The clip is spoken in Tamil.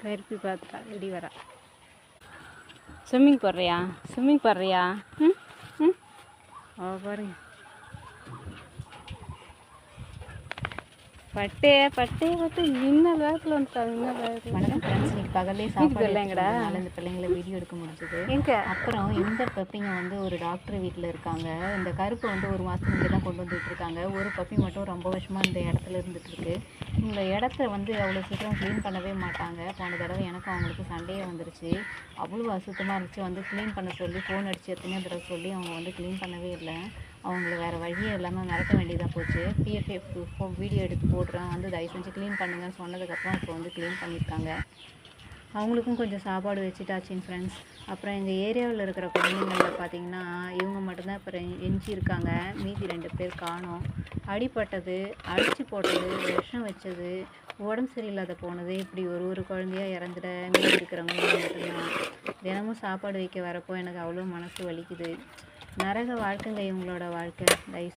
திருப்பி பார்த்தா இடி வரா. ஸ்விம்மிங் போடுறியா? ம் ம் பாருங்க பட்டு இன்னும் வேகத்தில் வந்துட்டாங்க. இன்னும் வேகத்தில் வணக்கம் ஃப்ரெண்ட்ஸ். இன்னைக்கு பகலே சாப்பாடு இல்லைங்கடா, இந்த பிள்ளைங்களை வீடியோ எடுக்க முடிஞ்சது. அப்புறம் இந்த பப்பிங்க வந்து ஒரு டாக்டர் வீட்டில் இருக்காங்க. இந்த கருப்பு வந்து ஒரு மாதத்துக்கு முன்னாடி தான் கொண்டு வந்துட்டு இருக்காங்க. ஒரு பப்பி மட்டும் ரொம்ப வருஷமாக இந்த இடத்துல இருந்துட்டு இருக்கு. இந்த இடத்த வந்து அவ்வளோ சீக்கிரம் க்ளீன் பண்ணவே மாட்டாங்க. போன தடவை எனக்கும் அவங்களுக்கு சண்டையே வந்துருச்சு. அவ்வளோ அசுத்தமாக இருந்துச்சு. வந்து க்ளீன் பண்ண சொல்லி ஃபோன் அடித்து எத்தனையோ தடவை சொல்லி அவங்க வந்து க்ளீன் பண்ணவே இல்லை. அவங்கள வேறு வழியே இல்லாமல் மிரட்ட வேண்டியதாக போச்சு. பிஎஃப்எஃப் வீடியோ எடுத்து போடுறேன், வந்து தயவு செஞ்சு க்ளீன் பண்ணுங்கன்னு சொன்னதுக்கப்புறம் இப்போ வந்து க்ளீன் பண்ணியிருக்காங்க. அவங்களுக்கும் கொஞ்சம் சாப்பாடு வச்சுட்டாச்சிங்க ஃப்ரெண்ட்ஸ். அப்புறம் எங்கள் ஏரியாவில் இருக்கிற குழந்தைங்களில் பார்த்திங்கன்னா இவங்க மட்டும்தான் இப்போ எஞ்சி இருக்காங்க. மீதி 2 பேர் காணோம். அடிப்பட்டது, அடித்து போட்டது, விஷம் வச்சது, உடம்பு சரியில்லாத போனது, இப்படி ஒரு குழந்தையாக இறந்துட மீதி இருக்கிறவங்க மட்டும்தான். தினமும் சாப்பாடு வைக்க வரப்போ எனக்கு அவ்வளோ மனசு வலிக்குது. நரக வாழ்க்கைங்க இவங்களோட வாழ்க்கை. தயவு